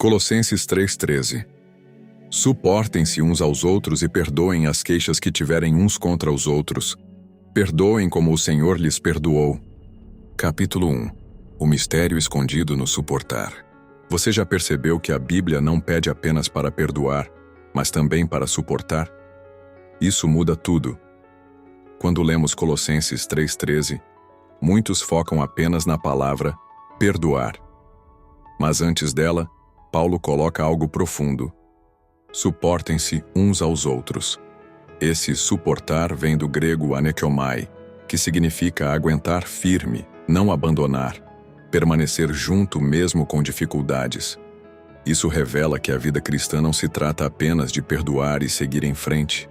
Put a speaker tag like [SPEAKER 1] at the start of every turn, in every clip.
[SPEAKER 1] Colossenses 3,13. Suportem-se uns aos outros e perdoem as queixas que tiverem uns contra os outros. Perdoem como o Senhor lhes perdoou. Capítulo 1. O mistério escondido no suportar. Você já percebeu que a Bíblia não pede apenas para perdoar, mas também para suportar? Isso muda tudo. Quando lemos Colossenses 3,13, muitos focam apenas na palavra perdoar. Mas antes dela, Paulo coloca algo profundo. Suportem-se uns aos outros. Esse suportar vem do grego anekiomai, que significa aguentar firme, não abandonar, permanecer junto mesmo com dificuldades. Isso revela que a vida cristã não se trata apenas de perdoar e seguir em frente,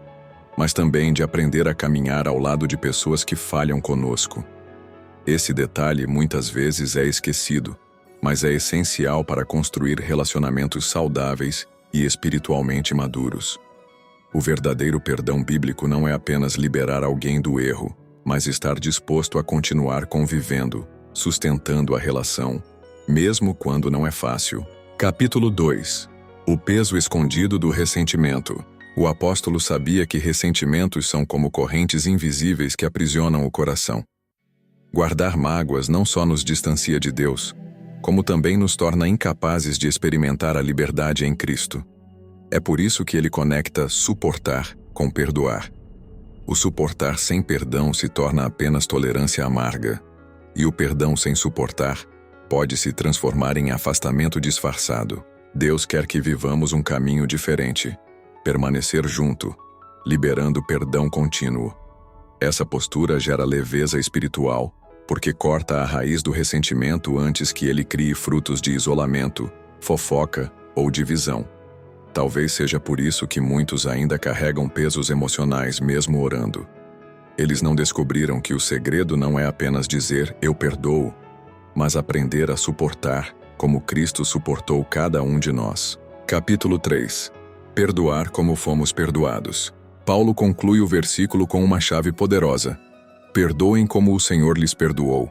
[SPEAKER 1] mas também de aprender a caminhar ao lado de pessoas que falham conosco. Esse detalhe muitas vezes é esquecido, mas é essencial para construir relacionamentos saudáveis e espiritualmente maduros. O verdadeiro perdão bíblico não é apenas liberar alguém do erro, mas estar disposto a continuar convivendo, sustentando a relação, mesmo quando não é fácil. Capítulo 2. O peso escondido do ressentimento. O apóstolo sabia que ressentimentos são como correntes invisíveis que aprisionam o coração. Guardar mágoas não só nos distancia de Deus, como também nos torna incapazes de experimentar a liberdade em Cristo. É por isso que ele conecta suportar com perdoar. O suportar sem perdão se torna apenas tolerância amarga, e o perdão sem suportar pode se transformar em afastamento disfarçado. Deus quer que vivamos um caminho diferente, permanecer junto, liberando perdão contínuo. Essa postura gera leveza espiritual, porque corta a raiz do ressentimento antes que ele crie frutos de isolamento, fofoca ou divisão. Talvez seja por isso que muitos ainda carregam pesos emocionais mesmo orando. Eles não descobriram que o segredo não é apenas dizer "eu perdoo", mas aprender a suportar como Cristo suportou cada um de nós. Capítulo 3. Perdoar como fomos perdoados. Paulo conclui o versículo com uma chave poderosa. Perdoem como o Senhor lhes perdoou.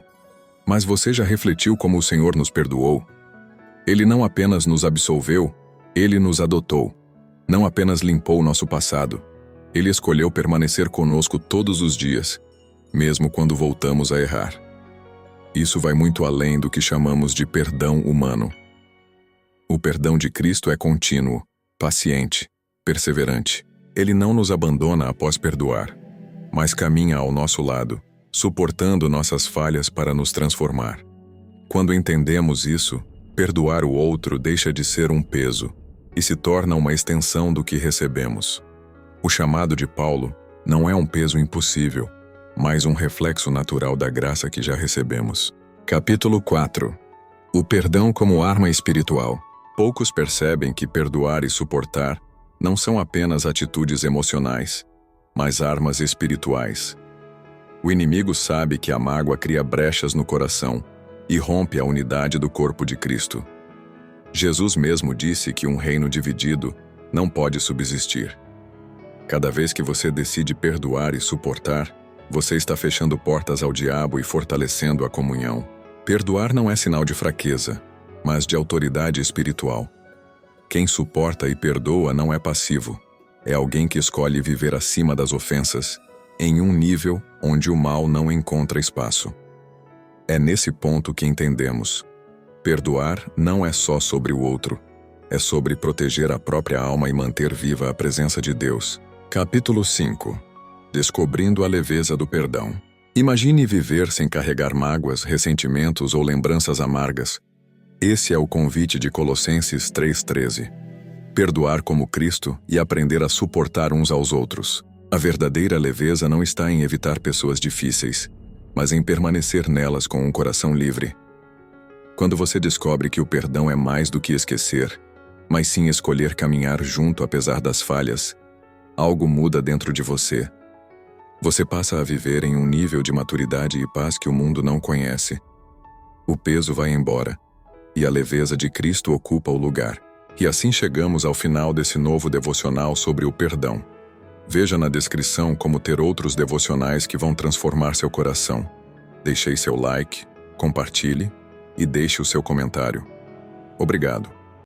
[SPEAKER 1] Mas você já refletiu como o Senhor nos perdoou? Ele não apenas nos absolveu, Ele nos adotou. Não apenas limpou nosso passado, Ele escolheu permanecer conosco todos os dias, mesmo quando voltamos a errar. Isso vai muito além do que chamamos de perdão humano. O perdão de Cristo é contínuo, paciente, perseverante. Ele não nos abandona após perdoar, mas caminha ao nosso lado, suportando nossas falhas para nos transformar. Quando entendemos isso, perdoar o outro deixa de ser um peso e se torna uma extensão do que recebemos. O chamado de Paulo não é um peso impossível, mas um reflexo natural da graça que já recebemos. Capítulo 4. O perdão como arma espiritual. Poucos percebem que perdoar e suportar não são apenas atitudes emocionais, mas armas espirituais. O inimigo sabe que a mágoa cria brechas no coração e rompe a unidade do corpo de Cristo. Jesus mesmo disse que um reino dividido não pode subsistir. Cada vez que você decide perdoar e suportar, você está fechando portas ao diabo e fortalecendo a comunhão. Perdoar não é sinal de fraqueza, mas de autoridade espiritual. Quem suporta e perdoa não é passivo. É alguém que escolhe viver acima das ofensas, em um nível onde o mal não encontra espaço. É nesse ponto que entendemos. Perdoar não é só sobre o outro, é sobre proteger a própria alma e manter viva a presença de Deus. Capítulo 5. Descobrindo a leveza do perdão. Imagine viver sem carregar mágoas, ressentimentos ou lembranças amargas. Esse é o convite de Colossenses 3,13. Perdoar como Cristo e aprender a suportar uns aos outros. A verdadeira leveza não está em evitar pessoas difíceis, mas em permanecer nelas com um coração livre. Quando você descobre que o perdão é mais do que esquecer, mas sim escolher caminhar junto apesar das falhas, algo muda dentro de você. Você passa a viver em um nível de maturidade e paz que o mundo não conhece. O peso vai embora, e a leveza de Cristo ocupa o lugar. E assim chegamos ao final desse novo devocional sobre o perdão. Veja na descrição como ter outros devocionais que vão transformar seu coração. Deixe seu like, compartilhe e deixe o seu comentário. Obrigado.